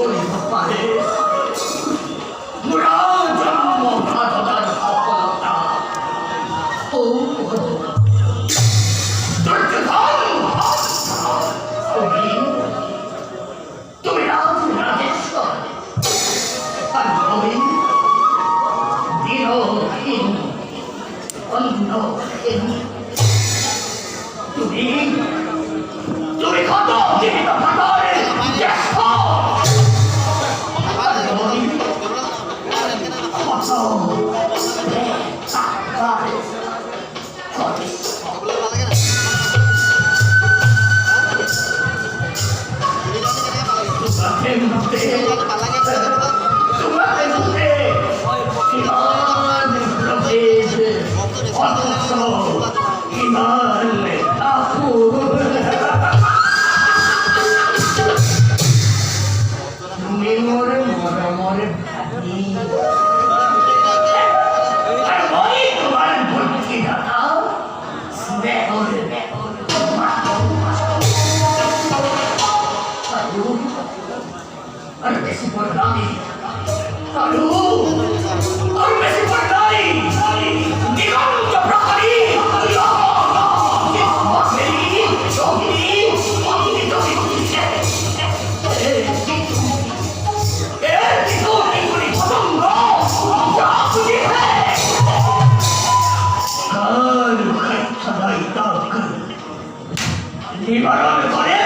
কৰিব পাৰে বুঢ়া জন্ম সাধনাৰ সফলতা তুমি রাজেশ্বর দিনহীন অন্নহীন তুমি কত জীবিত থাকার জ্যেষ্ঠ নিবারণ করে নির্বাপিত করে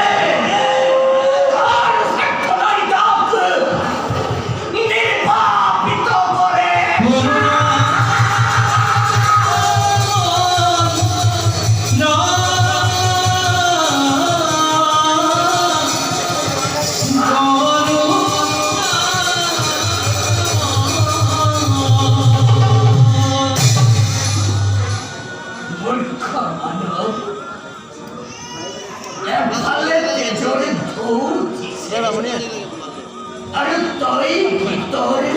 আরে তোই ভিতরে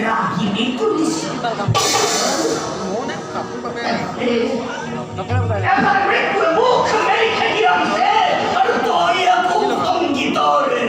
রাগিনী পুলিশ মুখ মেরে খেয়ে আর তোই খুব অঙ্গিতরে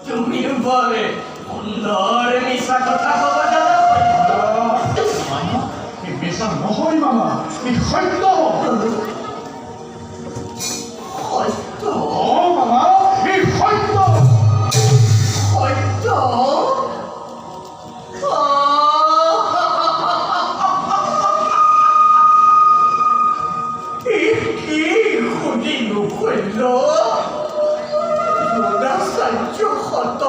তুমি বলে সুন্দর মিশা কথা কবা মিশা নহয় মামা এই সত্য সত্য মামা এই সত্য সত্য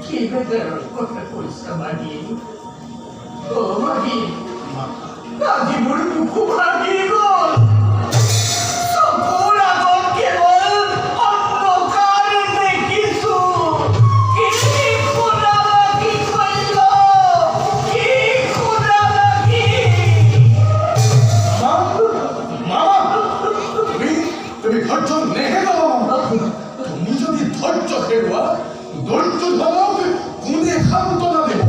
কি বেটার কথা কইছ মাগি ও মাগি 나집을 부끄하기건 서구라던 개월 한복가는 내 기수 기꾸라박이 걸려 기꾸라박이 마마! 우리 덜쩍 내해가 동전이 덜쩍 해와 널쭉 하나 군대 한 떠나대고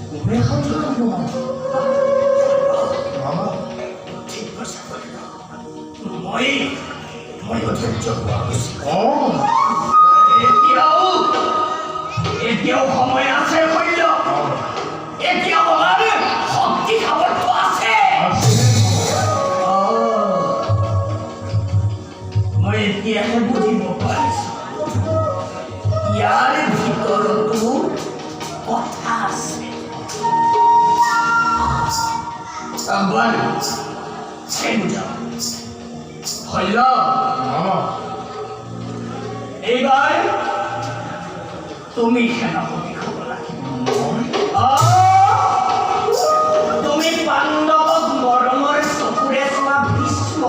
군대 한 떠나대고 마마 뭐이 덜쩍 와보시오 에디아우 허모의 아세에 걸려 에디아우 나를 헛기가볼 또하세 뭐 에디아 해보지 못하겠어 야를 뒤떨어도 못하세 한번 해보자 걸려 마마 이걸 তুমি কেন কবি খবর রাখি তুমি পাণ্ডবক মৰমৰ চকুৰে চোৱা ভীষ্ম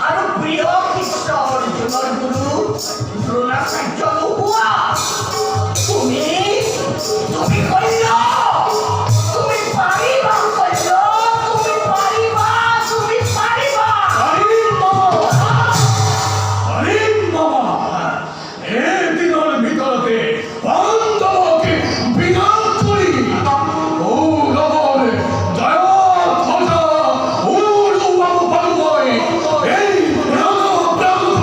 আৰু প্ৰিয় শিষ্য অৰ্জুনৰ গুৰু দ্ৰোণাচাৰ্য নোহোৱা তুমি কল্য তুমি পাৰিবা কল্য তুমি পাৰিবা 아린 마마 에디너를 믿어라대 반다하게 비난거리 오 나마네 나야 터자 오로 와고 바로와이 에이 나가 바로와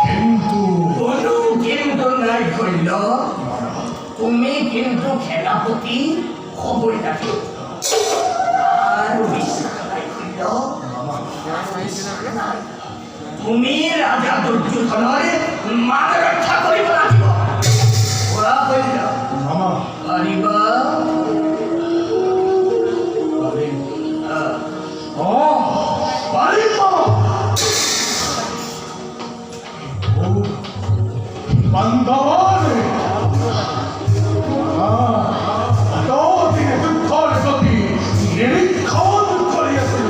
কিন্তু কোনো কিন্তু নাই কল্য তুমি কিন্তু সেনাপতি খবর রাখি আৰু বিশ্বাস নাই কল্য তুমি ৰাজা দুৰ্যোধনৰ মান ৰক্ষা কৰিব লাগিব ওৰা কল্য 마마 পাৰিবা 아린 아린 마마 오 만다와네 너에게 득할 것이 내리 가운 거리였어요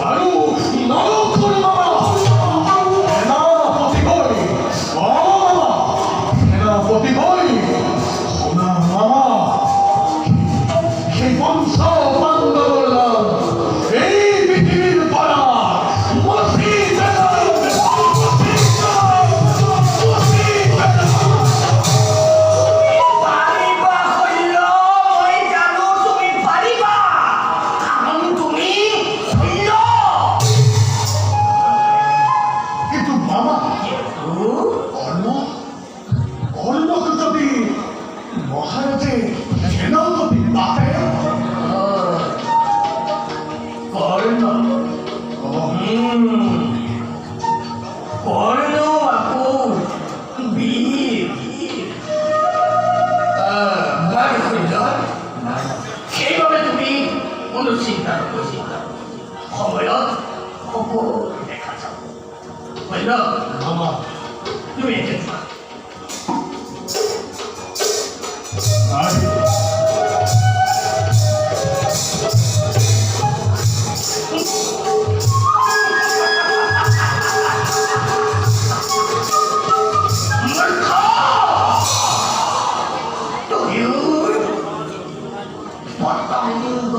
바로 너도 코르마마 내나 포티보이 마마 내나 포티보이 호나마마 기본사 반가워라 에이 비티비를 봐라 멋있잖아 পাৰিবা কল্য মই জানো তুমি পাৰিবা কাৰণ তুমি কল্য কিন্তু মামা 얼마 그저비 মহারাজে সেনাপতি মাতে কৰ্ণ কৰ্ণ আকৌ বীৰ বাৰু কল্য সেইবাবে তুমি কোনো চিন্তা নকৰিবা সময়ত সকলো দেখা যাব কল্য মামা তুমি এতিয়া যোৱা 아니 মূৰ্খ তুমিও পতংগ